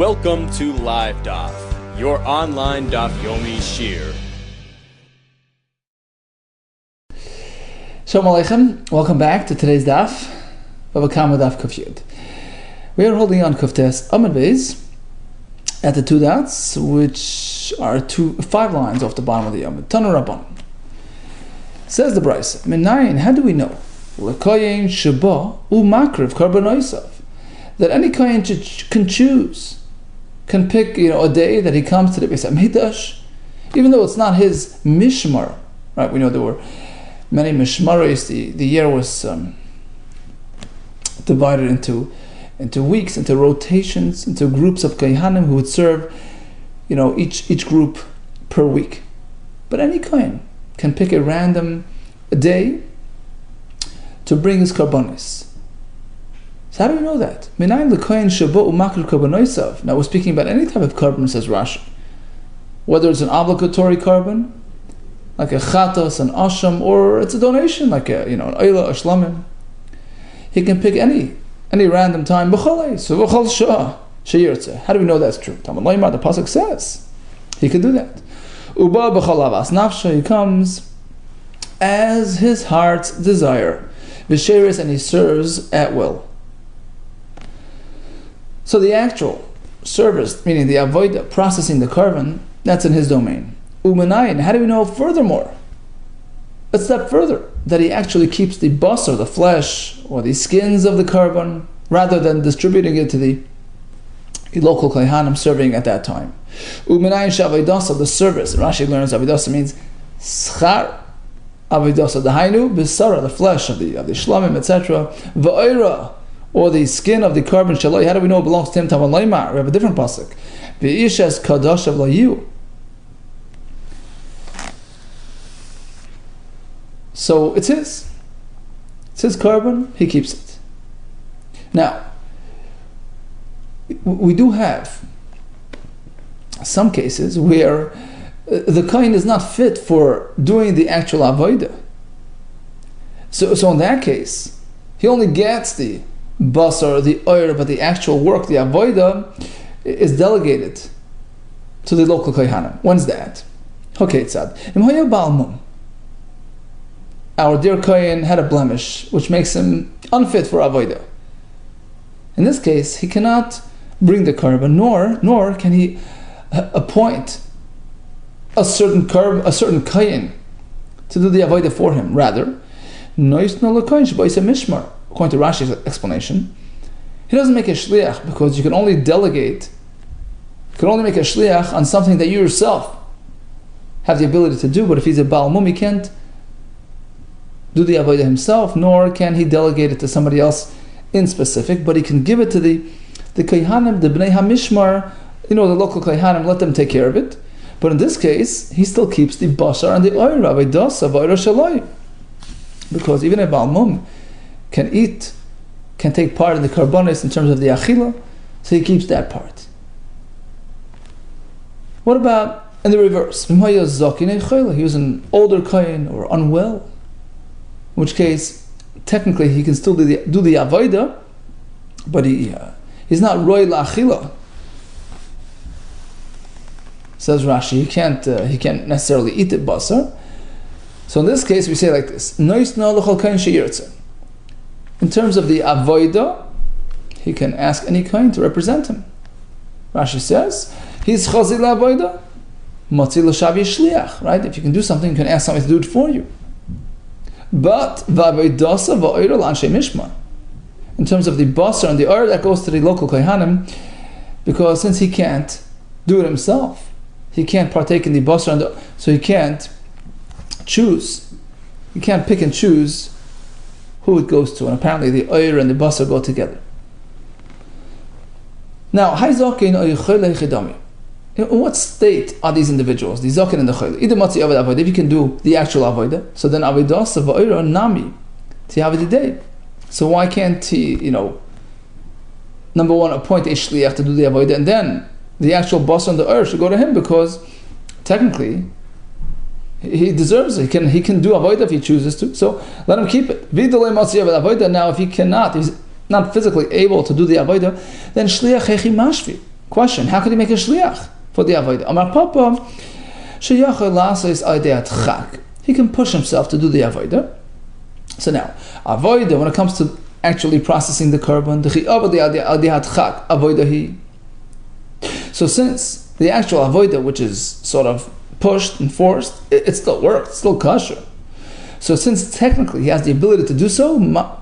Welcome to Live DAF, your online DAF Yomi Shir. Shalom Aleichem, welcome back to today's DAF, Bava Kamma DAF Kuf Yud. We are holding on Kuftes Amud Beis at the two dots, which are 5 lines off the bottom of the Amud. Tanu Rabban. Says the Brisa, Menayin, how do we know? L'koyin sheba u'makriv karban oisav. That any kohen can choose, can pick a day that he comes to the Beis HaMikdash, even though it's not his mishmar. Right? We know there were many mishmaros. The year was divided into weeks, into rotations, into groups of kohanim who would serve, each group per week. But any kohen can pick a random day to bring his karbanis. So how do we know that? Now we're speaking about any type of carbon, says Rashi. Whether it's an obligatory carbon, like a chatos, an asham, or it's a donation, like an oila, a shlamim. He can pick any random time. So how do we know that's true? The pasuk says he can do that. He comes as his heart's desire, and he serves at will. So the actual service, meaning the avodah, processing the carbon, that's in his domain. Umanayin, how do we know furthermore? A step further, that he actually keeps the basar, the flesh, or the skins of the carbon, rather than distributing it to the local kohanim serving at that time. Umanayin sh'avodasa, the service. Rashi learns avodasa means schar. Avodasa dahainu b'sara, the flesh of the shlamim, etc. Va'ira, or the skin of the carbon shaloi. How do we know it belongs to him? Tavan loymar. We have a different pasuk. V'ishes kadosh of layu. So it's his. It's his carbon. He keeps it. Now, we do have some cases where the kohen is not fit for doing the actual avodah. So in that case, he only gets the basar, the oir, but the actual work, the avodah, is delegated to the local kohanim. When's that? Okay, tzad. Our dear kohen had a blemish, which makes him unfit for avodah. In this case, he cannot bring the carbon, nor can he appoint a certain kohen to do the avodah for him. Rather, according to Rashi's explanation, he doesn't make a shliach because you can only make a shliach on something that you yourself have the ability to do. But if he's a Baal Mum, he can't do the avodah himself, nor can he delegate it to somebody else in specific, but he can give it to the kohanim, the bnei hamishmar, the local kohanim, let them take care of it. But in this case, he still keeps the basar and the oir, avodah shaloi, because even a Baal Mum can take part in the karbonis in terms of the achila, so he keeps that part. What about in the reverse? He was an older kohen or unwell, in which case, technically he can still do the avodah, but he's not roy la'achila. Says Rashi, he can't necessarily eat the basar. So in this case, we say like this: in terms of the avodah, he can ask any kohen to represent him. Rashi says, he's chazi la'avodah, motzi l'shavi shliach, right? If you can do something, you can ask somebody to do it for you. But v'avodasa va'oira l'anshei mishmar, in terms of the basar and the oir, that goes to the local kohanim, because since he can't do it himself, he can't partake in the basar, so he can't choose. He can't pick and choose who it goes to, and apparently the oir and the basar go together. Now, in what state are these individuals, the zaken and the chayil? If you can do the actual avodah, so then avodah va'oira nami day. So why can't he, number one, appoint a shliach to do the avodah, and then the actual basar and the oir should go to him, because technically he deserves it. He can do avodah if he chooses to. So let him keep it. Now, if he cannot, he's not physically able to do the avodah, then shliach hechi mashvi. Question, how could he make a shliach for the avodah? Amar Papa, sheyachol lasos adeat chak. He can push himself to do the avodah. So now, avodah, when it comes to actually processing the korban, so since the actual avodah, which is sort of pushed and forced, it still works, it's still kosher. So since technically he has the ability to do so, mashvi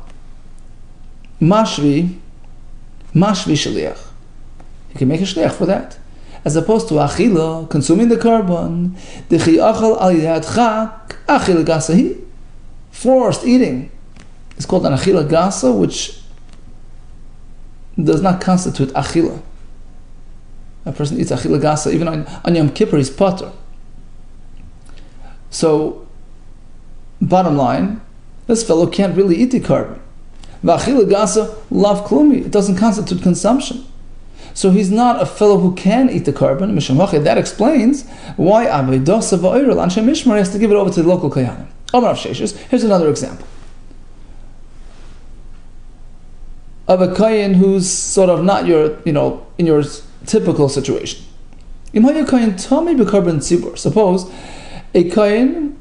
shaliach. He can make a shliach for that. As opposed to achila, consuming the korban, forced eating is called an achila gasa, which does not constitute achila. A person eats achila gasa, even on Yom Kippur, he's patur. So, bottom line, this fellow can't really eat the korban. V'achila gasa lav klumi, it doesn't constitute consumption. So he's not a fellow who can eat the korban. That explains why Avodah Va'oral Anshe Mishmar has to give it over to the local kohanim. Here's another example of a kohen who's sort of not your, in your typical situation. Suppose a kohen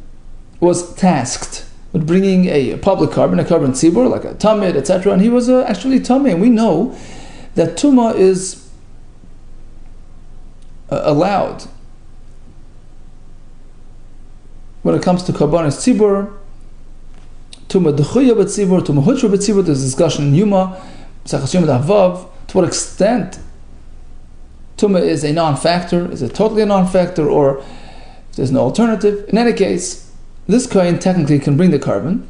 was tasked with bringing a public korban, a korban tzibur, like a tamid, etc., and he was actually tamid. And we know that tuma is allowed when it comes to korbanos tzibur, tuma dechuya b'tzibur, tuma hutra b'tzibur. There's discussion in Yuma, Sechas Yuma Davav, to what extent tuma is a non-factor. Is it totally a non-factor, or if there's no alternative? In any case, this kohen technically can bring the korban.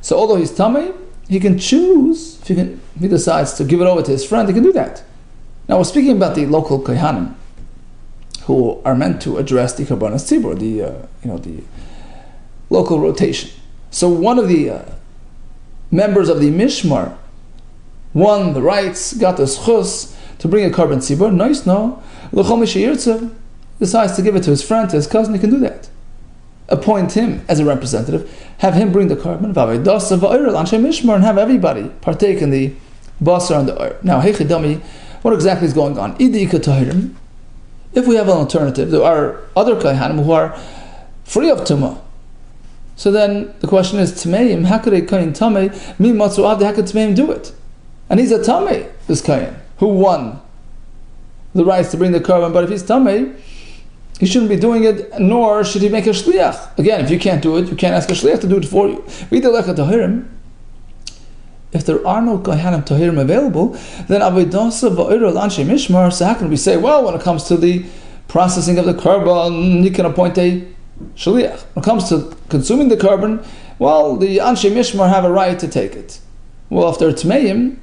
So although he's tamei, he can choose, if he decides to give it over to his friend, he can do that. Now we're speaking about the local kohanim, who are meant to address the korbanos tzibur, the local rotation. So one of the members of the mishmar won the rights, got the schus to bring a korban tzibur. Nice, no. L'chol mi sheyirtze decides to give it to his friend, to his cousin. He can do that. Appoint him as a representative, have him bring the korban, v'avedas va'oral anshe mishmar, and have everybody partake in the basar and the oir. Now, heichidami, what exactly is going on? Idi katahirim. If we have an alternative, there are other kohanim who are free of tumah. So then the question is, Tmeim, how could a kohen tamei, mi matzu avdi, how could Tmeim do it? And he's a tamei, this kohen, who won the rights to bring the korban, but if he's tamei, he shouldn't be doing it, nor should he make a shliach. Again, if you can't do it, you can't ask a shliach to do it for you. If there are no kohanim tahirim available, then avodah va'oral anshe mishmar. So how can we say, well, when it comes to the processing of the korban, you can appoint a shliach. When it comes to consuming the korban, well, the anshe mishmar have a right to take it. Well, if they're tmeim,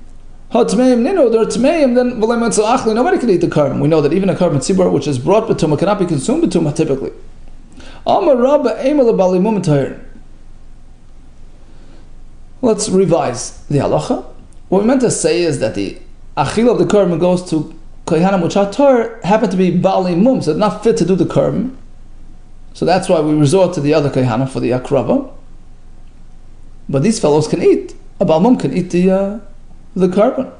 they're tmeim, then nobody can eat the korban. We know that even a korban tzibur which is brought b'tumah cannot be consumed b'tumah typically. Let's revise the halacha. What we meant to say is that the achil of the korban goes to kohanim which are happen to be bali mum, so they're not fit to do the korban. So that's why we resort to the other kohanim for the akrava. But these fellows can eat. A bal mum can eat the korban.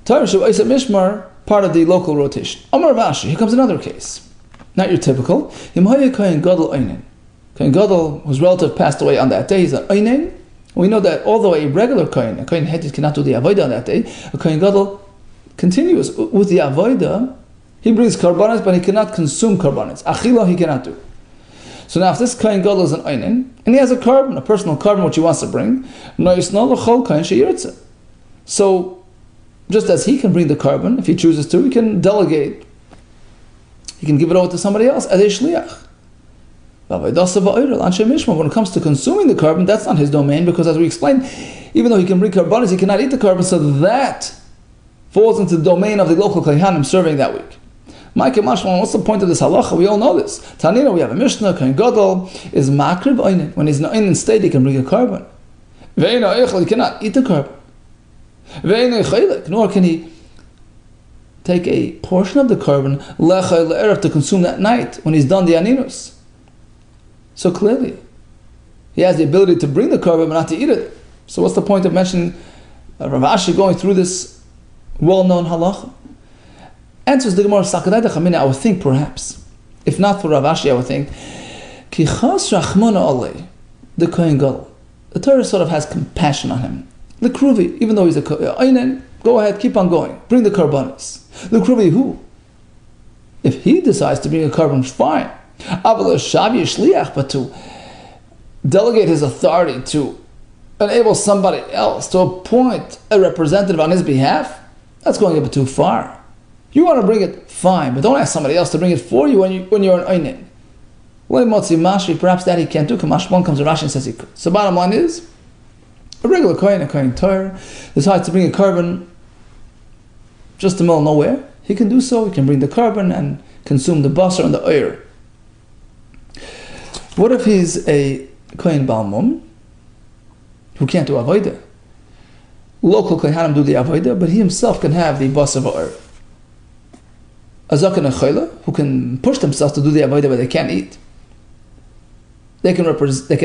Torah Shavayis Mishmar, part of the local rotation. Amar Vashi, here comes another case. Not your typical. Yimhaya kohen gadol einin. Kohen gadol, whose relative passed away on that day, he's an einin. We know that although a regular kohen, a kohen heted cannot do the avodah on that day, a kohen gadol continues with the avodah. He brings karbanos, but he cannot consume karbanos. Achila he cannot do. So now if this kohen gadol is an einin, and he has a korban, a personal korban which he wants to bring, so just as he can bring the korban, if he chooses to, he can delegate. He can give it over to somebody else as a shliach. When it comes to consuming the korban, that's not his domain, because as we explained, even though he can bring karbanos, he cannot eat the korban, so that falls into the domain of the local kohanim serving that week. What's the point of this halacha? We all know this. Tanina, we have a Mishnah, kohen gadol is makrib einin. When he's in an state, he can bring a korban. He cannot eat the korban. Nor can he take a portion of the korban to consume that night when he's done the aninus. So clearly, he has the ability to bring the korban but not to eat it. So what's the point of mentioning Rav Ashi going through this well-known halacha? Answers the Gemara, Sakadai Chamina, I would think perhaps. If not for Rav Ashi, I would think, Ki chas rachmana alei, the Kohen Gadol. The Torah sort of has compassion on him. The Kruvi, even though he's a Kohen, go ahead, keep on going. Bring the karbanis. The Kruvi who? If he decides to bring a carbon, fine. But to delegate his authority to enable somebody else to appoint a representative on his behalf, that's going a bit too far. You want to bring it, fine, but don't ask somebody else to bring it for you when you're an Einin. Perhaps that he can't do. One comes to Rashi and says he could. So bottom line is, a regular Kohen, a Kohen Torah, decides to bring a carbon just in the middle of nowhere. He can do so. He can bring the carbon and consume the basar and the oir. What if he's a Kohen Balmum who can't do avodah? Local Kohanim do the avodah, but he himself can have the basar v'oir. A zaken and chayla who can push themselves to do the avodah, but they can't eat. They can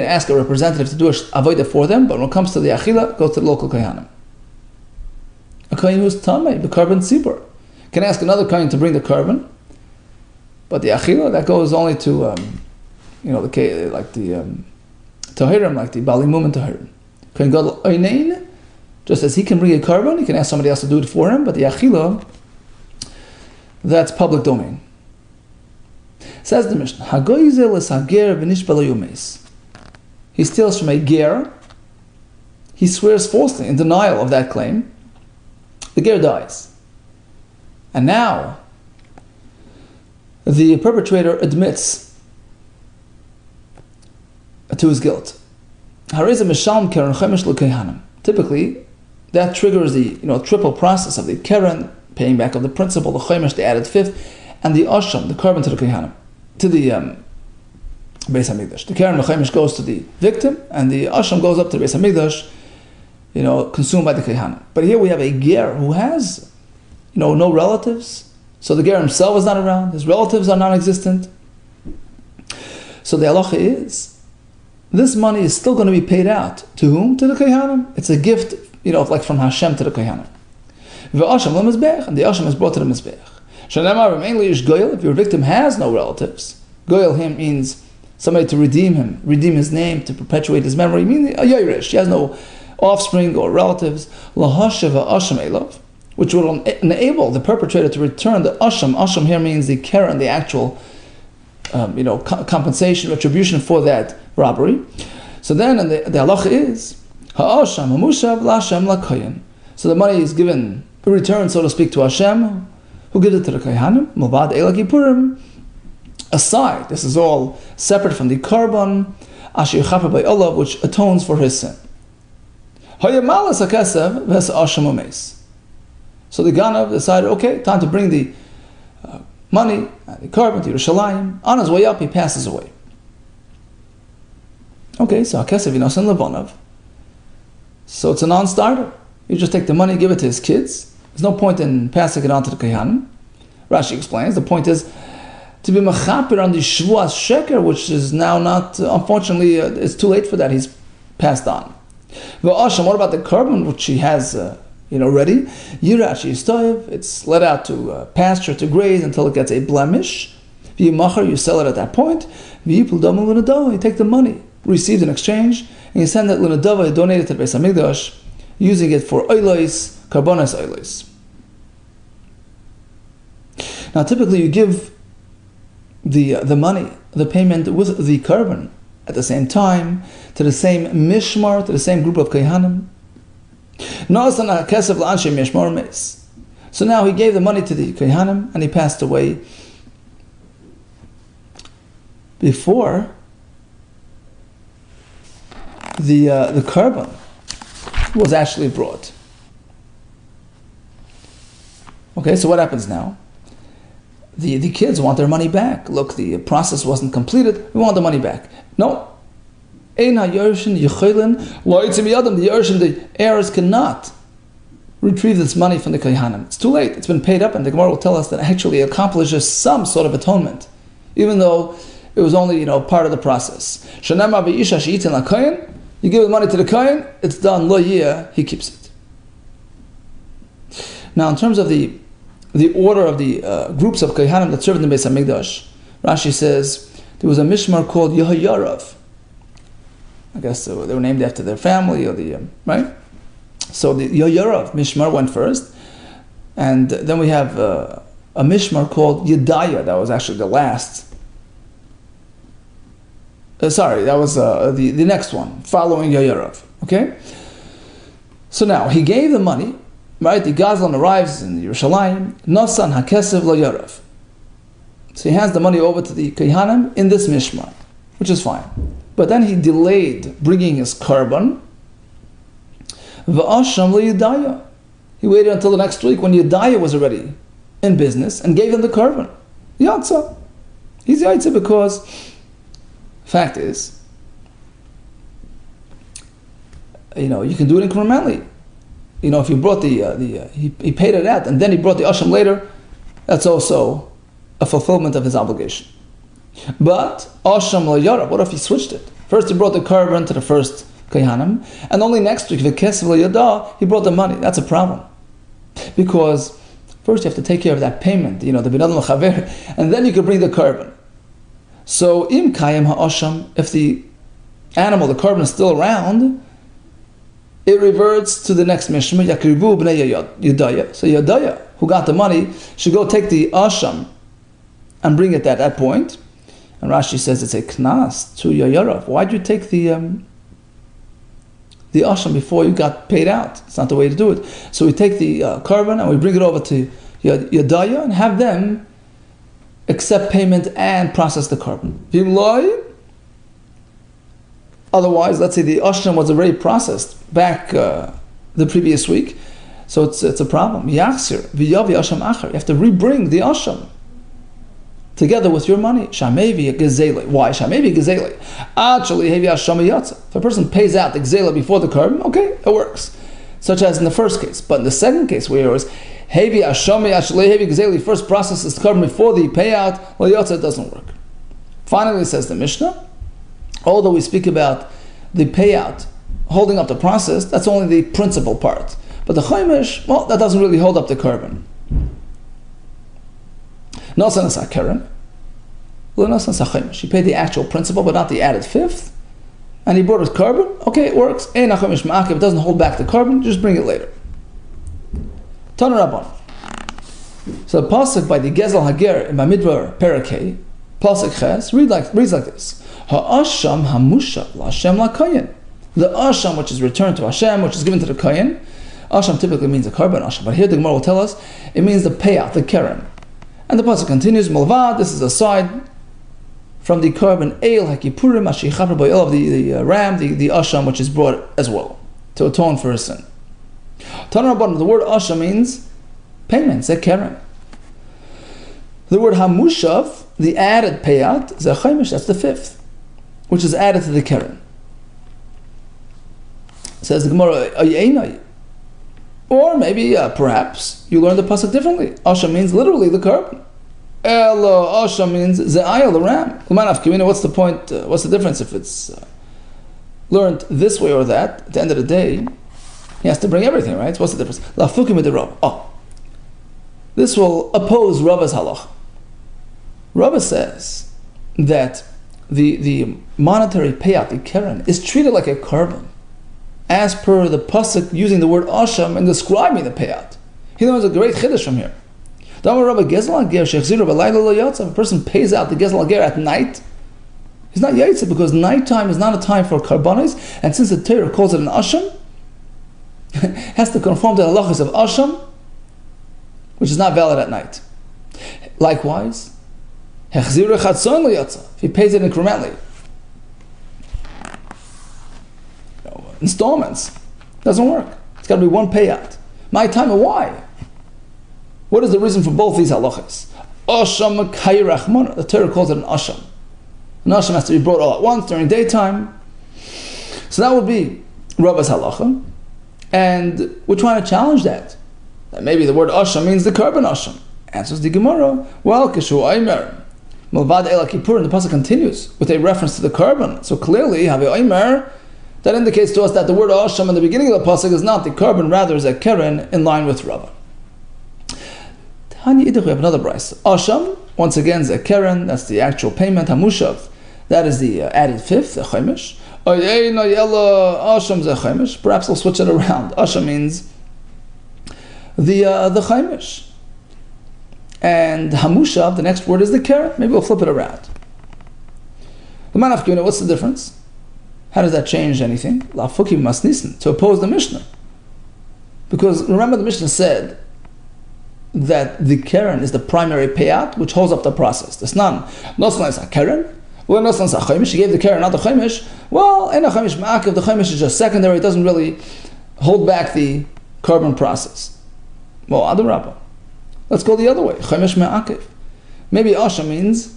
ask a representative to do avodah for them, but when it comes to the achila, go to the local Kohanim. A Kohen who's tamei, the carbon tzibur, can ask another Kohen to bring the carbon, but the achila, that goes only to Tahirim, like the Bali Mum and Tahirim. Kohen Gadol Einin, just as he can bring a carbon, he can ask somebody else to do it for him, but the achila, that's public domain. Says the Mishnah, Hagoizel is hager v'nishbala yumes. He steals from a ger, he swears falsely in denial of that claim, the ger dies. And now, the perpetrator admits to his guilt. Typically, that triggers the triple process of the keren, paying back of the principal, the chemesh, the added fifth, and the asham, the carbon to the kohanim, to the Beis Hamikdash. The keren, the chemesh goes to the victim, and the asham goes up to the Beis Hamikdash, consumed by the kohanim. But here we have a ger who has, no relatives. So the ger himself is not around. His relatives are non-existent. So the halacha is, this money is still going to be paid out. To whom? To the kohanim. It's a gift, like from Hashem to the kohanim. V'asham l'mizbech, and the asham is brought to the mizbech. Shanamar mainly ish goyel. If your victim has no relatives, goyel him means somebody to redeem him, redeem his name, to perpetuate his memory. Meaning a yairish, he has no offspring or relatives. Lahashav asham elov, which will enable the perpetrator to return the asham. Asham here means the keren, the actual, compensation, retribution for that robbery. So then, the halacha is ha'asham ha'mushav la'ashem la'koyin. So the money is given, returned, so to speak, to Hashem, who gives it to the kohanim. Mulvad eila kippurim. Aside, this is all separate from the carbon asher chaper by olav, which atones for his sin. Hayamalas ha'kesev v'es asham u'meis. So the Ganav decided, okay, time to bring the money, the carbon to Yerushalayim. On his way up, he passes away. Okay, so Hakesev Yinosan Levonov. So it's a non-starter. You just take the money, give it to his kids. There's no point in passing it on to the Kohanim. Rashi explains, the point is to be mechaper on the Shvuas Sheker, which is now not, unfortunately, it's too late for that. He's passed on. V'asham, what about the carbon, which he has ready? Yirachi Yistoyev, it's let out to pasture, to graze until it gets a blemish. V'yimachar, you sell it at that point. V'yipul damu l'nadava, you take the money received in exchange, and you send it l'nadava, you donate it to the Beis Hamikdash, using it for oilos, karbonas oilos. Now typically you give the money, the payment with the carbon at the same time, to the same mishmar, to the same group of kohanim. So now he gave the money to the kohanim and he passed away before the carbon was actually brought. Okay, so what happens now? The kids want their money back. Look, the process wasn't completed. We want the money back. No. The heirs cannot retrieve this money from the kohanim. It's too late. It's been paid up, and the Gemara will tell us that actually it accomplishes some sort of atonement, even though it was only part of the process. You give the money to the kohen, it's done. Lo yeh, he keeps it. Now, in terms of the order of the groups of Kohanim that served in the Beis Hamikdash, Rashi says there was a mishmar called Yehoyarav. I guess they were named after their family or the right. So the Yehoyarav mishmar went first, and then we have a mishmar called Yedaya. That was actually the last. That was the next one following Yehoyarav. Okay. So now he gave the money. Right, the Gazlan arrives in Yerushalayim. Nosan hakesev lo Yarav. So he hands the money over to the Kohanim in this mishmar, which is fine. But then he delayed bringing his korban. V'asham lo Yedaya. He waited until the next week when Yedaya was already in business and gave him the korban. Yatsa. He's Yatsa because fact is, you can do it incrementally. If you brought he paid it out and then he brought the asham later, that's also a fulfillment of his obligation. But asham lo yara, what if he switched it? First he brought the korban to the first kohanim, and only next week, v'kesev lo yada, he brought the money. That's a problem. Because first you have to take care of that payment, the binadam l'chaver, and then you can bring the korban. So im kayim ha'asham, if the animal, the korban is still around, it reverts to the next mishmar, Yakrivu b'nei Yedaya. So Yedaya, who got the money, should go take the asham and bring it at that point. And Rashi says it's a knas to Yehoyarav. Why'd you take the asham before you got paid out? It's not the way to do it. So we take the korban and we bring it over to Yedaya and have them accept payment and process the korban. Otherwise, let's say the asham was already processed back the previous week, so it's a problem. Yachsir v'yavi asham acher. You have to rebring the asham together with your money. Shamevi gezeli. Why shamevi gezeli? Actually, hevi asham yatsa. If a person pays out the gezela before the korban, okay, it works. Such as in the first case, but in the second case, where it was hevi asham actually hevi gezeli, first processes the korban before the payout, well, yatsa, it doesn't work. Finally, says the Mishnah, although we speak about the payout holding up the process, that's only the principal part. But the chaimish, well, that doesn't really hold up the korban. Nosan is hakeren. Nosan is chaimish. He paid the actual principal, but not the added fifth. And he brought his korban. Okay, it works. Ein chaimish ma'akev. It doesn't hold back the korban. Just bring it later. Tana Rabban. So the pasuk by the Gezel Hager in Bamidbar Perakei, pasuk Ches, reads like this. Ha'asham hamushav la'Hashem la'kayin. The asham which is returned to Hashem, which is given to the kayin. Asham typically means a korban asham, but here the Gemara will tell us it means the payout, the keren. And the pasuk continues, Malvad, this is aside from the korban eil hakipurim ashichaper by of the ram, the asham which is brought as well to atone for his sin. Tana Rabban, the word asham means payments, a keren. The word hamushav, the added payout, is a chaimish, that's the fifth, which is added to the keren. Says the Gemara, or maybe, perhaps, you learn the pasuk differently. Asham means literally the korban. Elo, asham means ze'ayel, the ram. What's the point, what's the difference if it's learned this way or that? At the end of the day, he has to bring everything, right? So what's the difference? Lafukim with the Rav. This will oppose Rava's halach. Rava says that the monetary payout, the keren, is treated like a korban, as per the pasuk using the word asham and describing the payout. He learns a great chiddush from here. If a person pays out the gezel ger at night, he's not yaitza, because nighttime is not a time for karbanis, and since the Torah calls it an asham, has to conform to the halachas of asham, which is not valid at night. Likewise, if he pays it incrementally, installments, doesn't work. It's got to be one payout. My time, and why? What is the reason for both these halachas? Asham kayrachmona. The Torah calls it an asham. An asham has to be brought all at once during daytime. So that would be Rabba's halacha, and we're trying to challenge that. That maybe the word asham means the korban asham. Answers the Gemara. Well, kishu aimer. Malvad el Kippur, and the pasuk continues with a reference to the korban. So clearly, have aimer. That indicates to us that the word asham in the beginning of the pasuk is not the korban, rather is a keren, in line with Rava. Hani idach, we have another brisa. Asham, once again, is a keren, that's the actual payment. Hamushav, that is the added fifth, the chaimish. Asham zechemish. Perhaps we'll switch it around. Asham means the chaimish, and hamushav, the next word is the keren. Maybe we'll flip it around. The manaf kivna, what's the difference? How does that change anything? Lafuki masnisen, to oppose the Mishnah, because remember the Mishnah said that the keren is the primary payout which holds up the process. The snan noslan is a keren. Well, noslan is a chaimish. He gave the keren, not the chaimish. Well, in a chaimish ma'akiv, the chaimish is just secondary. It doesn't really hold back the carbon process. Well, adarabba. Let's go the other way. Chaimish ma'akiv. Maybe asha means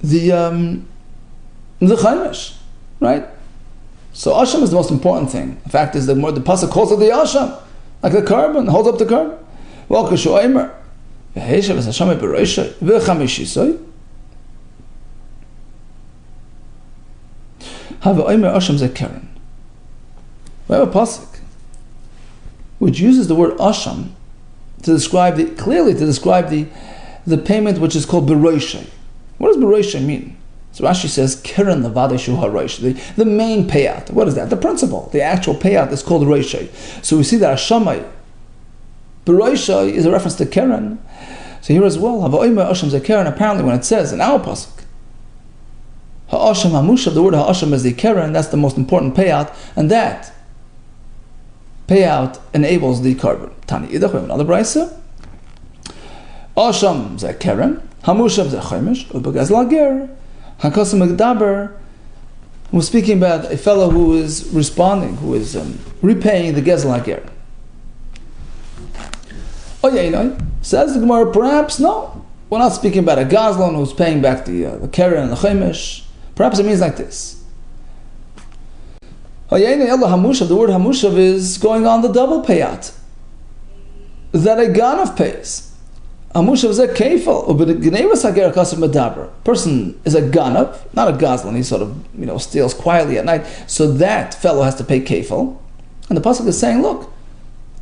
the chaimish, right? So asham is the most important thing. The fact is, the pasuk calls it the asham, like the carbon, holds up the carbon. Well, kashu aimer, v'heishav es hasham bereishay v'chamishisay. Have aimer asham zekeren. We have a pasuk which uses the word asham to describe the payment which is called bereishay. What does bereishay mean? So Rashi says, keren levadei shu harosh, the main payout. What is that? The principal, the actual payout is called reishay. So we see that Hashamai, bereishay is a reference to keren. So here as well, ha'va'omer asham ze keren, apparently when it says in our pasuk, ha'asham ha'mushav, the word ha'asham is the keren, that's the most important payout, and that payout enables the carbon. Tani idach, we have another brisa. Asham ze keren, ha'mushav ze chaimish, u'begaz lager. Hakasim Magdaber was speaking about a fellow who is responding, who is repaying the Gezel Hager. Says the Gemara, perhaps no. We're not speaking about a Gazlan who's paying back the Keren and the Chaimish. Perhaps it means like this. The word Hamushav is going on the double payout that a Ganav pays. Amushav is a kefal, but a gnevas hager kasav medaber. Person is a ganav, not a gazlan. He sort of steals quietly at night. So that fellow has to pay kefal, and the pasuk is saying, look,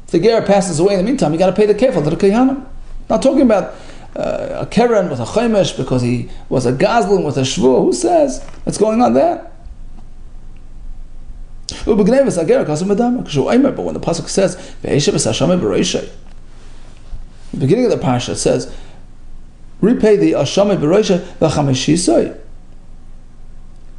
if the ger passes away in the meantime, you got to pay the kefal to the kohanim. Not talking about a keren with a chaimish because he was a gazlan with a shvur. Who says what's going on there? But when the pasuk says ve'eshav esashameh b'reishay, the beginning of the parasha says, repay the Ashameh Bereisha v'chamishisoi.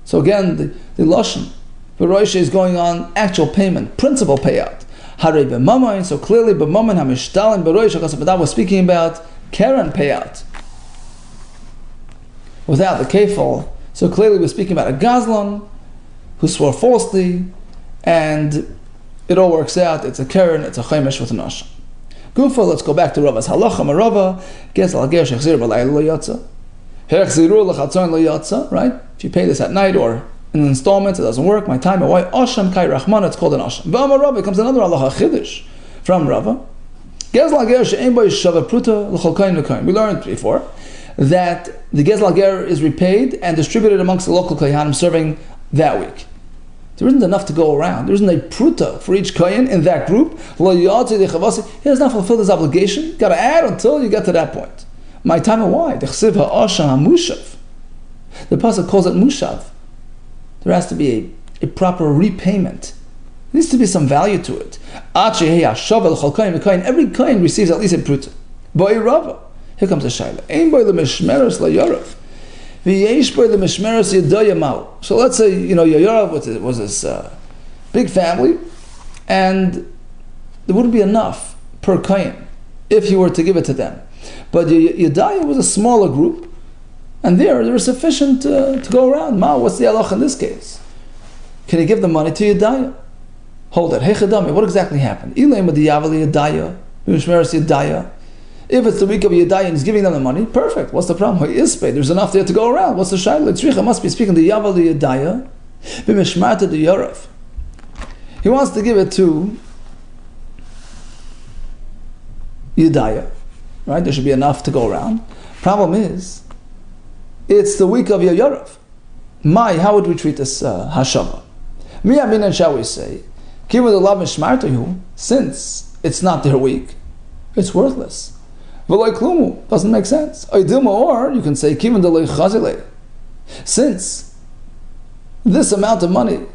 So again, the Lashon, Bereisha is going on actual payment, principal payout. Harei b'mamayin, so clearly b'mamin hamishtalim Bereisha, because we're speaking about Keren payout. Without the kefal, so clearly we're speaking about a Gazlan who swore falsely, and it all works out, it's a Keren, it's a Chaimish with an Asham. Gufa, let's go back to Rava's halacha. Marava gets al-ger shechzir b'layla lo yatsa. Hechziru l'chatzon lo yatsa. Right? If you pay this at night or in installments, it doesn't work. My time, why asham kai rachman? It's called an asham. V'amar Rava comes another halacha chiddush from Rava. Gez al-ger she'en bo yishava pruta l'cholkain l'kain. We learned before that the gez al-ger is repaid and distributed amongst the local kohanim serving that week. There isn't enough to go around. There isn't a pruta for each kohen in that group. He has not fulfilled his obligation. You've got to add until you get to that point. My time, why? The pasuk calls it mushav. There has to be a proper repayment. There needs to be some value to it. Every kohen receives at least a pruta. Here comes the shaila. So let's say, Yorav was this big family, and there wouldn't be enough per kohen if you were to give it to them. But Yedaya was a smaller group, and there was sufficient to go around. What's the halach in this case? Can you give the money to Yedaya? Hold it. What exactly happened? If it's the week of Yedaya and he's giving them the money, perfect. What's the problem? He is paid. There's enough there to go around. What's the shayla? Tzricha must be speaking to Yaval Yedaya, b'mishmarta de Yorav. He wants to give it to Yedaya, right? There should be enough to go around. Problem is, it's the week of Yorav. How would we treat this hashava? Miyaminan shall we say, since it's not their week, it's worthless. V'loi klumu, doesn't make sense. Or you can say, kivan deloi chazile. Since this amount of money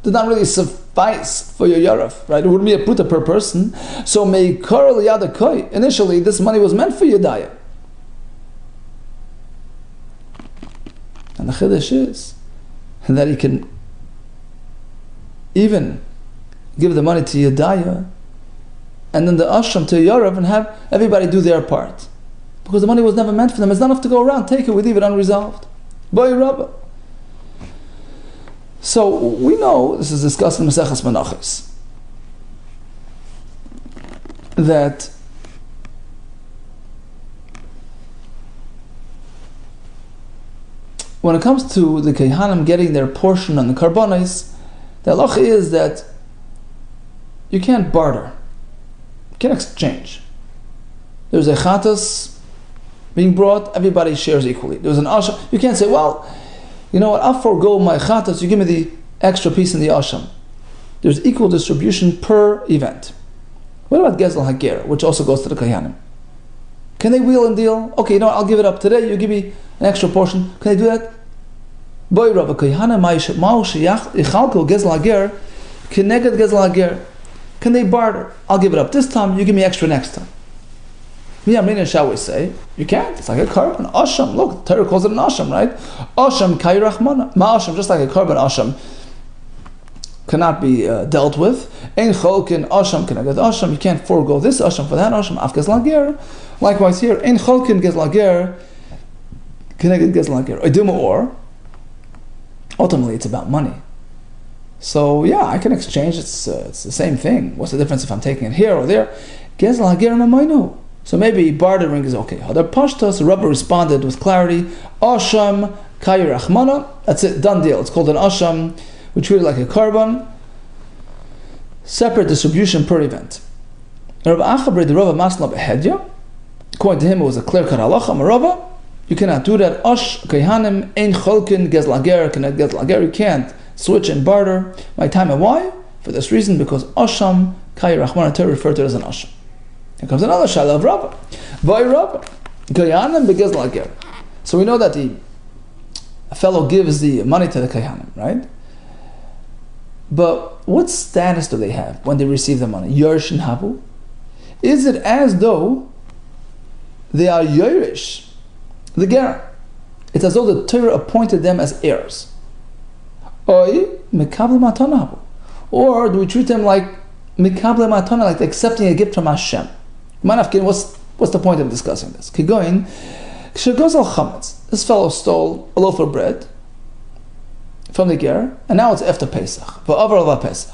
did not really suffice for your yaraf, right? It wouldn't be a pruta per person. So meikar liyada koi. Initially, this money was meant for Yedaya. And the chiddush is that he can even give the money to Yedaya and then the ashram to Yarav and have everybody do their part. Because the money was never meant for them. It's not enough to go around. Take it, we leave it unresolved. Boy Rabbah. So we know, this is discussed in Maseches Menachos, that when it comes to the Kehanim getting their portion on the Karbonos, the halacha is that you can't barter, you can't exchange. There's a chatas being brought, everybody shares equally. There's an asham, you can't say, well, you know what, I'll forego my chatas, you give me the extra piece in the asham. There's equal distribution per event. What about Gezel Hager, which also goes to the Kehanim? Can they wheel and deal? Okay, you know what, I'll give it up today, you give me an extra portion. Can they do that? Boy Rabba Kehanim Yichalko Gezel Hager Keneged Gezel Hager. Can they barter? I'll give it up this time, you give me extra next time. Miyamrina, shall we say? You can't. It's like a carbon. Asham. Look, Torah calls it an asham, right? Asham kayrachmana. Ma'asham, just like a carbon asham, cannot be dealt with. Ein cholkin asham can I get asham. You can't forego this asham for that asham. Af gezl hager. Likewise here, ein cholkin gezl hager can I get gezl hager. Iduma or. Ultimately, it's about money. So yeah, I can exchange. It's the same thing. What's the difference if I'm taking it here or there? Gezl hager mamaynu. So maybe bartering is okay. Hadar Pashtos, the Rabbi responded with clarity, Asham Kair Achmana, that's it, done deal. It's called an Asham, we treat it like a carbon, separate distribution per event. Rabbi Achabri, the Rabbi Masla Behedya, according to him it was a clear-cut halacha, Marava, you cannot do that. Ash Kehanim, Ein Cholkin, Gezlager, cannot Gezlager, you can't switch and barter. My time and why? For this reason, because Asham Kair Achmana, Torah referred to it as an Asham. Here comes another shaila of Rabbah. Vay Rabbah. Kayanim begez lager. So we know that a fellow gives the money to the Kayanim, right? But what status do they have when they receive the money? Yershin habu? Is it as though they are Yerish, the Ger? It's as though the Torah appointed them as heirs. Or mekabel matana habu? Or do we treat them like mekabel matana, like accepting a gift from Hashem? What's the point of discussing this? Kigoin, this fellow stole a loaf of bread from the ger, and now it's after Pesach. Pesach.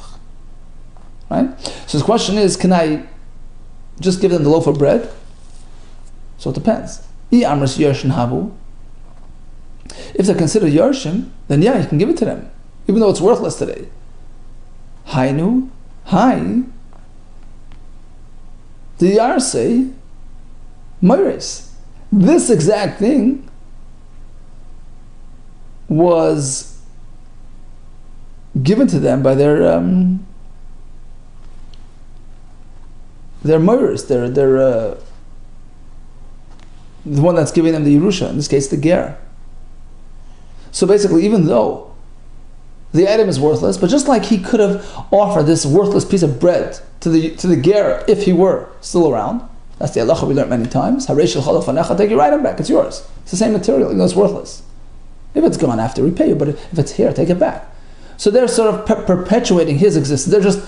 Right? So the question is, can I just give them the loaf of bread? So it depends. If they're considered Yershim, then yeah, you can give it to them, even though it's worthless today. Hainu, hi. The Yar say, Moires, this exact thing was given to them by their Moires, the one that's giving them the Yerusha, in this case the Ger. So basically, even though the item is worthless, but just like he could have offered this worthless piece of bread to the ger if he were still around, that's the halacha we learned many times. Harei shel chalaf anecha, take your item back. It's yours. It's the same material. You know, it's worthless. If it's gone, I have to repay you. But if it's here, take it back. So they're sort of perpetuating his existence. They're just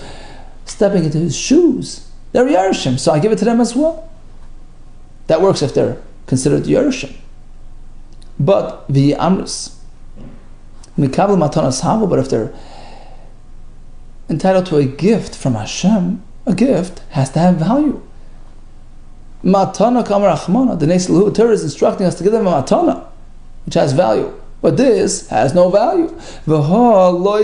stepping into his shoes. They're Yerushim, so I give it to them as well. That works if they're considered Yerushim. But the amrus. Mikabel matanas havu, but if they're entitled to a gift from Hashem, a gift has to have value. Matana kamar achmana, the Nes Lahu, Torah is instructing us to give them a matana, which has value. But this has no value. He's not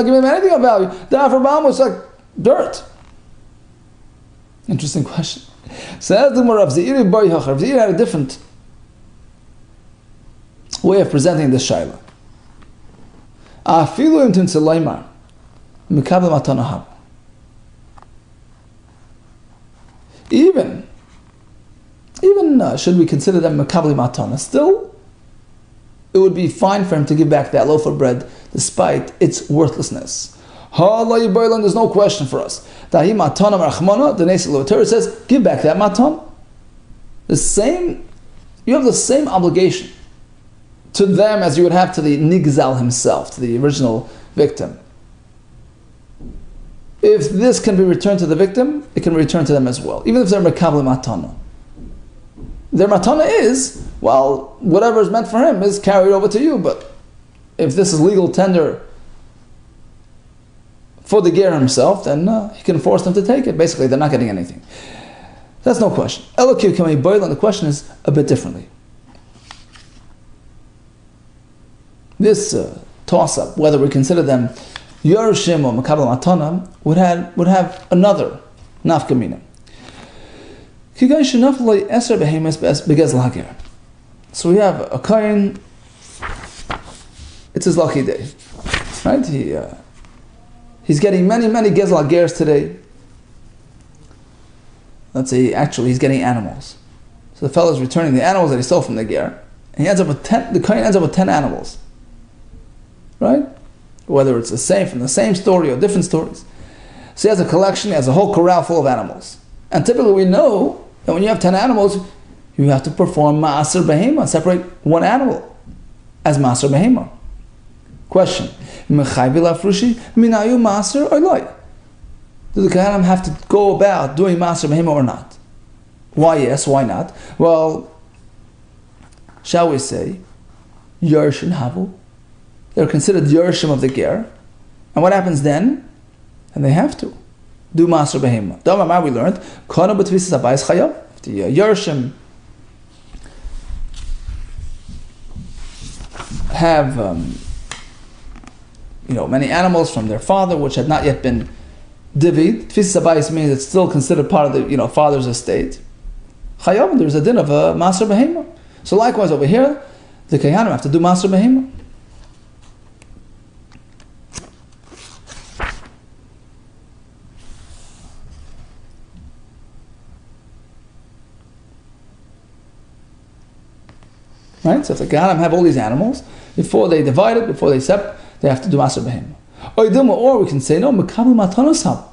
giving them anything of value. Therefore, Bama is like dirt. Interesting question. Says the Rav Zeir Bar Yochai. Rav Zeir had a different way of presenting this shaila. Even should we consider them makabli matana, still it would be fine for him to give back that loaf of bread despite its worthlessness. There's no question for us. The Torah says, give back that matan. You have the same obligation to them as you would have to the nigzal himself, to the original victim. If this can be returned to the victim, it can be returned to them as well, even if they're makabli matana. Their matana is, well, whatever is meant for him is carried over to you, but if this is legal tender for the ger himself, then he can force them to take it. Basically, they're not getting anything. That's no question. Elokiv kamei boil, and the question is a bit differently. This toss-up, whether we consider them Yerushim or Makabel Matana, would have another nafkamina. So we have a kohen. It's his lucky day, right? He's getting many gezel hagers today. Let's say actually he's getting animals. So the fellow is returning the animals that he stole from the ger, and he ends up with 10. The kohen ends up with 10 animals, right? Whether it's from the same story or different stories. So he has a collection. He has a whole corral full of animals, and typically we know that when you have 10 animals, you have to perform ma'aser behema, separate one animal as ma'aser behema. Question: Mechayvi lafrushi minayu ma'aser or loy? Do the Kohanim have to go about doing ma'aser behema or not? Why yes? Why not? Well, shall we say Yerushim havu? They're considered Yerushim of the ger, and what happens then? And they have to do ma'aser behema. Damar we learned kana b'tvisas abayis chayav. The Yerushim have many animals from their father which had not yet been divid. Tfisas abayis means it's still considered part of the father's estate. Chayav, there's a din of a ma'aser behema. So likewise over here, the Kohanim have to do ma'aser behema. Right? So if the Kohanim have all these animals, before they divide it, before they separate, they have to do ma'aser behema. Or we can say, no, mekabel matanosam.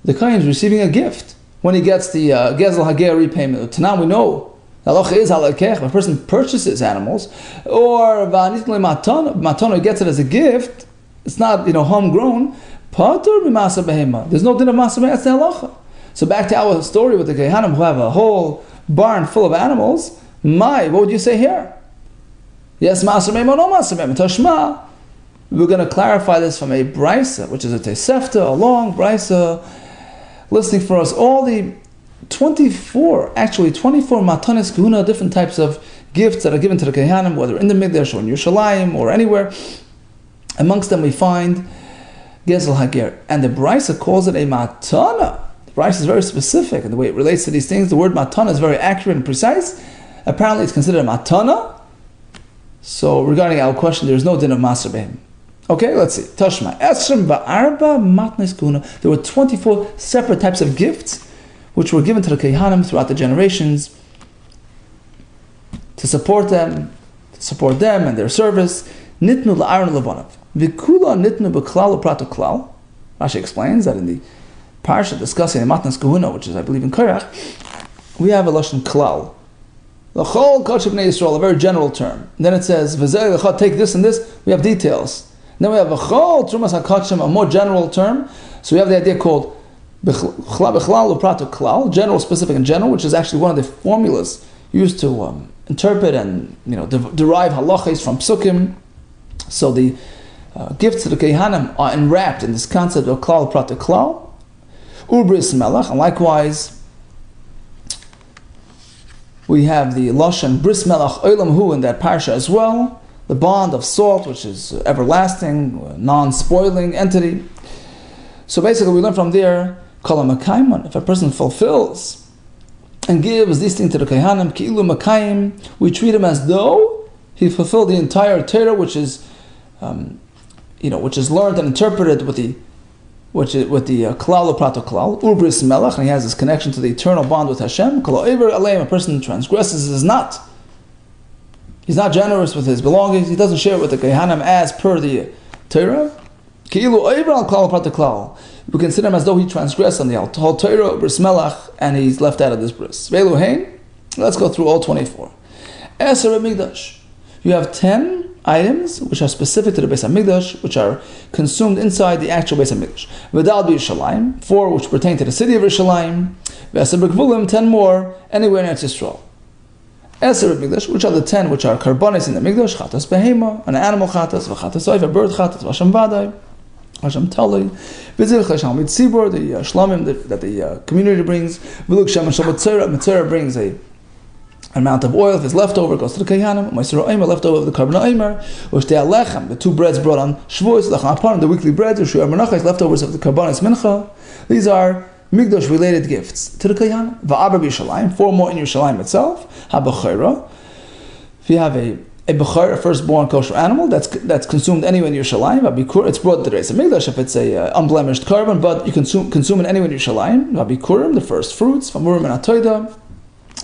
The Kohen is receiving a gift when he gets the gezel hager repayment. Tanam, we know the halacha is halakech. If a person purchases animals, or v'anitnei matana gets it as a gift, it's not homegrown. Patur b'ma'aser behema. There's no din of ma'aser behema. That's the halacha. So back to our story with the Kohanim who have a whole barn full of animals. What would you say here? Yes, ma'aser behema, no ma'aser behema. Tashma. We're going to clarify this from a brisa, which is a tesefta, a long brisa, listing for us all the 24 matanis kahuna, different types of gifts that are given to the Kohanim, whether in the Mikdash or in Yerushalayim or anywhere. Amongst them we find gezel hager, and the brisa calls it a matana. The brisa is very specific in the way it relates to these things. The word matana is very accurate and precise. Apparently it's considered a matana. So regarding our question, there is no din of ma'aser behema. Okay, let's see. Tashma. Esrim ba'arba matnes kuna. There were 24 separate types of gifts which were given to the Kohanim throughout the generations to support them and their service. Nitnu la'aron levanav. Vikula nitnu b'klal u'prato klal. Rashi explains that in the parsha discussing the matnes kuna, which is, I believe, in Korach, we have a lashon klal. The whole Kodesh Bnei Yisrael, a very general term. And then it says, take this and this. We have details. And then we have a chol trumas hakachim, a more general term. So we have the idea called bechlal uprato klal, general, specific, and general, which is actually one of the formulas used to interpret and derive halachas from psukim. So the gifts to the Kohanim are enwrapped in this concept of klal uprato klal, ubris melach, and likewise we have the lashon bris melach olam hu in that parsha as well. The bond of salt, which is everlasting, non-spoiling entity. So basically we learn from there, kol makayman, if a person fulfills and gives these things to the Kohanim, ki'ilu makayim, we treat him as though he fulfilled the entire Torah, which is learned and interpreted with the which is with the klal prato klal, ubris melach, and he has this connection to the eternal bond with Hashem. Kol oiver aleim, a person transgresses is not. He's not generous with his belongings. He doesn't share it with the Kohanim as per the Torah. Ki'ilu oiver al klal prato klal. We consider him as though he transgressed on the whole Torah, bris melach, and he's left out of this bris. Veilu hein. Let's go through all 24. Eser Mikdash. You have 10 items which are specific to the Beis HaMikdash, which are consumed inside the actual Beis HaMikdash. V'dal b'Yerushalayim, 4 which pertain to the city of Yerushalayim. V'eser b'Gvulim, 10 more anywhere in Eretz Yisrael. Eser Mikdash, which are the 10 which are karbonis in the Mikdash, chatas behema, an animal chatas, v'chatas oif, a bird chatas, v'asham vadai, v'asham tali, v'zil chasham mitzibor, the shlamim that the community brings, v'luk shem and mitzera brings an amount of oil. If it's leftover, it goes to the Kohanim. Ma'aser Omer, leftover of the Karban Omer. U'shtei alechem, the 2 breads brought on Shavuos, lechem aparim, the weekly breads, u'shuar menachos, leftovers of the Karbanis Mincha. These are Mikdash related gifts to the Kohanim. Va'abar b'Yerushalayim, 4 more in Yerushalayim itself. Ha'bechora. If you have a bechor, a firstborn kosher animal, that's consumed anywhere in Yerushalayim. Va'bikur, it's brought to the Beis HaMikdash if it's a unblemished carbon, but you consume it anywhere in Yerushalayim. Va'bikurim, the first fruits. Va'murim and atoida,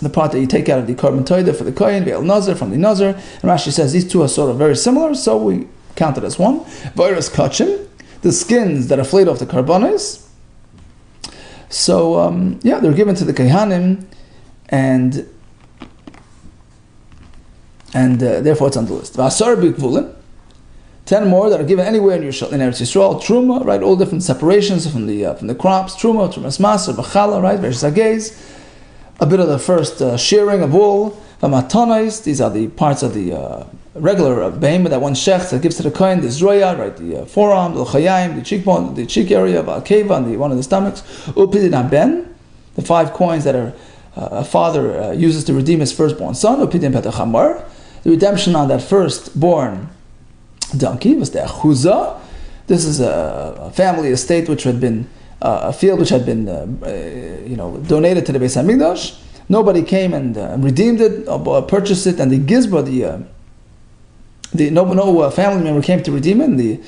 the part that you take out of the carbon toida for the kohen, ve'el nazir from the nazir. And Rashi says these two are sort of very similar, so we count it as one. V'oros kachim, the skins that are flayed off the karbonis. So they're given to the kohanim, and therefore it's on the list. V'asar b'gvulin, 10 more that are given anywhere in Eretz Yisrael. Truma, right, all different separations from the crops. Truma, trumas maser, b'chala, right, v'eshzagez. A bit of the first shearing of wool. V'matanais, these are the parts of the regular behemoth that one shecht that gives to the kohen, the zroya, right, the forearm, the chayim, the cheekbone, the cheek area, v'akeva, and one of the stomachs. Upidin haben, the 5 coins that a father uses to redeem his firstborn son. Upidin petachamar, the redemption on that firstborn donkey was the achuzah. This is a family estate which had been a field which had been donated to the Beis HaMikdash. Nobody came and redeemed it or purchased it, and the gizba, no family member came to redeem it.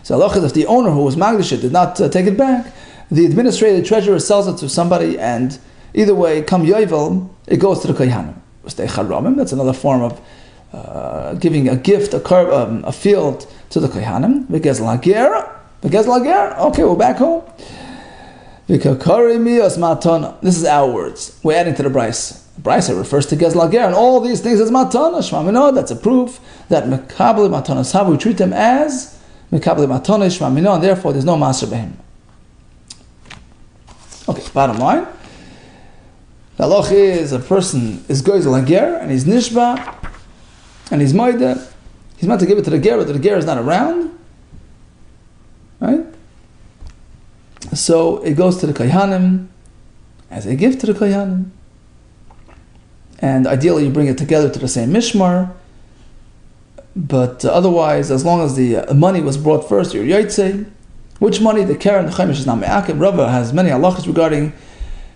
So Allah, if the owner who was magdish it did not take it back, the administrative treasurer sells it to somebody, and either way, come yovel, it goes to the kohanim. That's another form of giving a gift, a field to the kohanim. Okay, we're back home. This is our words. We're adding to the Bryce. Bryce refers to Gezla Ger, and all these things as matana. Shmamino, that's a proof that Mekabli Matana Sav, we treat them as Mekabli Matana Shmamino, and therefore there's no Maser Behim. Okay, bottom line. The halach is a person is Gezla Ger, and he's Nishba, and he's Moide. He's meant to give it to the Ger, but the Ger is not around. Right? So it goes to the Kohanim as a gift to the Kohanim. And ideally you bring it together to the same mishmar. But otherwise, as long as the money was brought first, you're Yaitse. Which money? The Karen, the Chaimish is not Me'akim. Rava has many halachas regarding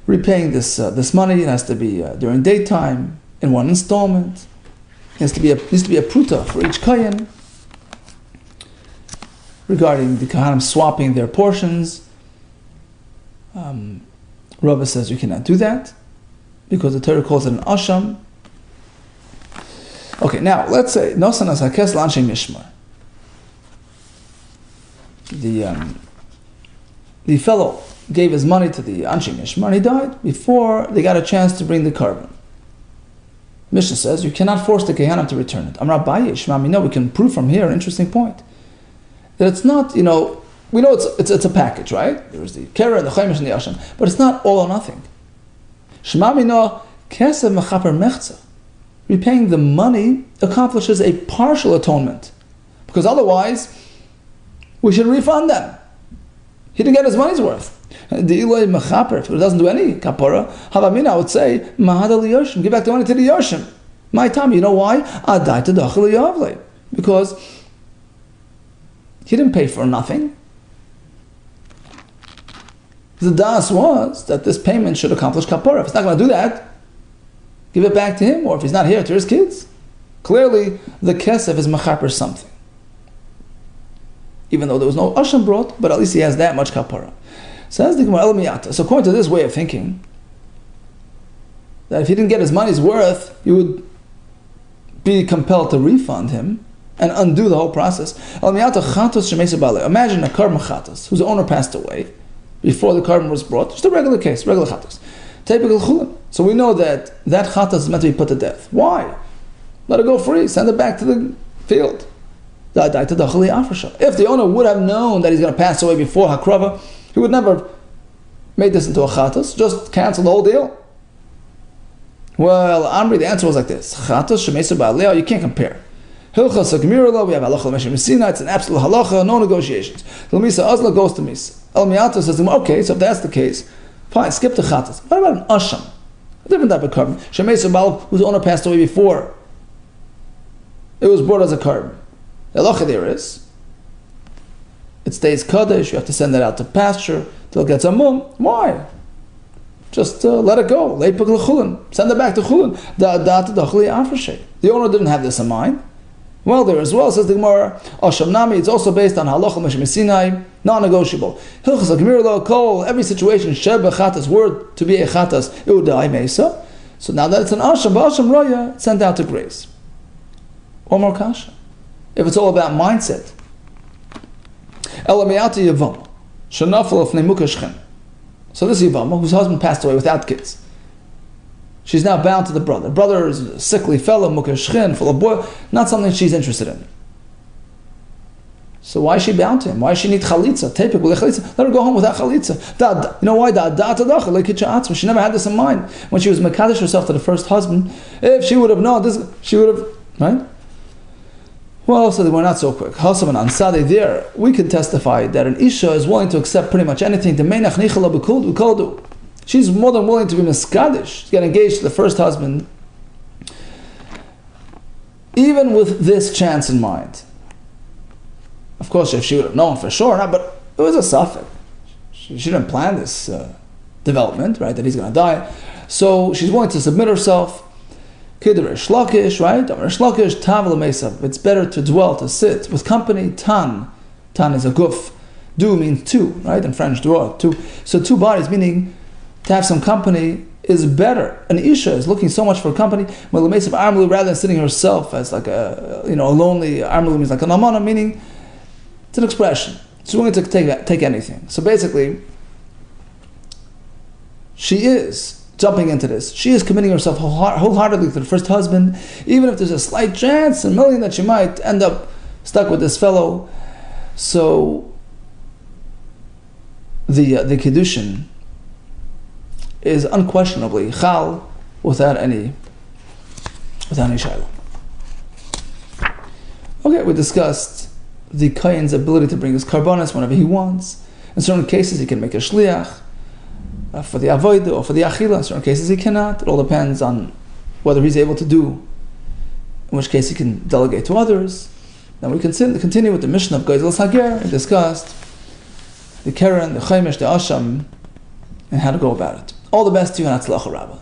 repaying this money. It has to be during daytime, in one installment. It needs to be a pruta for each Kohen. Regarding the Kohanim swapping their portions, Rava says you cannot do that because the Torah calls it an asham. Okay, now let's say Nosan as Hakes Lanshe Mishmar. The fellow gave his money to the Anshe Mishmar and he died before they got a chance to bring the carbon. Mishnah says you cannot force the Kohanim to return it. Amar Abaye, Shmami, no, we can prove from here an interesting point. That it's not, we know it's a package, right? There's the Kera and the Chaimish and the Asham, but it's not all or nothing. Shmamino kesev mechaper mechza. Repaying the money accomplishes a partial atonement, because otherwise we should refund them. He didn't get his money's worth. The Eloi mechaper, if it doesn't do any kapara, havamina, I would say mahada liyoshim, give back the money to the yoshim. My time, you know why? Adai to dachel yavle, because he didn't pay for nothing. The das was that this payment should accomplish kapara. If he's not going to do that, give it back to him, or if he's not here, to his kids. Clearly, the kesef is mechaper something. even though there was no asham brought, but at least he has that much kapara. Says the Gemara, Elamiyata. So according to this way of thinking, that if he didn't get his money's worth, you would be compelled to refund him and undo the whole process. Imagine a carbon chatas whose owner passed away before the carbon was brought. Just a regular case, regular chatas. So we know that chatas is meant to be put to death. Why? Let it go free. Send it back to the field. If the owner would have known that he's going to pass away before hakrava, he would never have made this into a chatas. Just cancel the whole deal. Well, Amri, the answer was like this: chatas shemesa ba'aleo. You can't compare. Hilchas Gemira, we have halacha l'meshim Messina. It's an absolute halacha, no negotiations. The Misa Azla goes to Misa. El Miata says, okay, so if that's the case, fine, skip the chatas. What about an asham? A different type of carbon. Shemesa ba'al, whose owner passed away before it was brought as a carbon. The halacha there is, it stays kaddish. You have to send it out to pasture till it gets a mum. Why? Just let it go. Send it back to chulin. The owner didn't have this in mind. Well, there as well, says the Gemara, Asham Nami, it's also based on halacha l'meshim Sinai, non-negotiable. Hilchas Gemira lo kol, every situation, sheba chatas, word to be a chatas, iudai mesa. So now that it's an Asham, ba'asham roya, it's sent out to grace. Or more kasha. If it's all about mindset. Elamiyati yavam, shenafel of nemukashchen. So this Yavama, whose husband passed away without kids, she's now bound to the brother. The brother is a sickly fellow, mukashchin, full of boil, not something she's interested in. So why is she bound to him? Why does she need chalitza? Let her go home without chalitza. You know why? She never had this in mind. When she was mekadesh herself to the first husband, if she would have known this, she would have, right? Well, so we're not so quick. Hasaman Ansade there, we can testify that an Isha is willing to accept pretty much anything. She's more than willing to be miskadish, to get engaged to the first husband, even with this chance in mind. Of course, if she would have known for sure, but it was a suffix. She didn't plan this development, right, that he's going to die. So she's willing to submit herself. Kidrish Lakish, right? Rish Lakish, Tav Mesav. It's better to dwell, to sit with company. Tan is a guf. Du means two, right? In French, droit, two. So two bodies, meaning to have some company is better. An Isha is looking so much for company. Well, Mesav Armlu, rather than sitting herself as like a lonely, Armlu means like an amana, meaning it's an expression. She's willing to take anything. So basically, she is jumping into this. She is committing herself wholeheartedly to the first husband, even if there's a slight chance, a million, that she might end up stuck with this fellow. So the kiddushin is unquestionably chal without any shayla. Okay, we discussed the kohen's ability to bring his karbonos whenever he wants. In certain cases, he can make a shliach for the avodah or for the achila. In certain cases, he cannot. It all depends on whether he's able to do, in which case he can delegate to others. Then we continue with the mission of Gezel Hager and discussed the Keren, the Chaimish, the Asham, and how to go about it. All the best to you and Atzlacha Rabbah.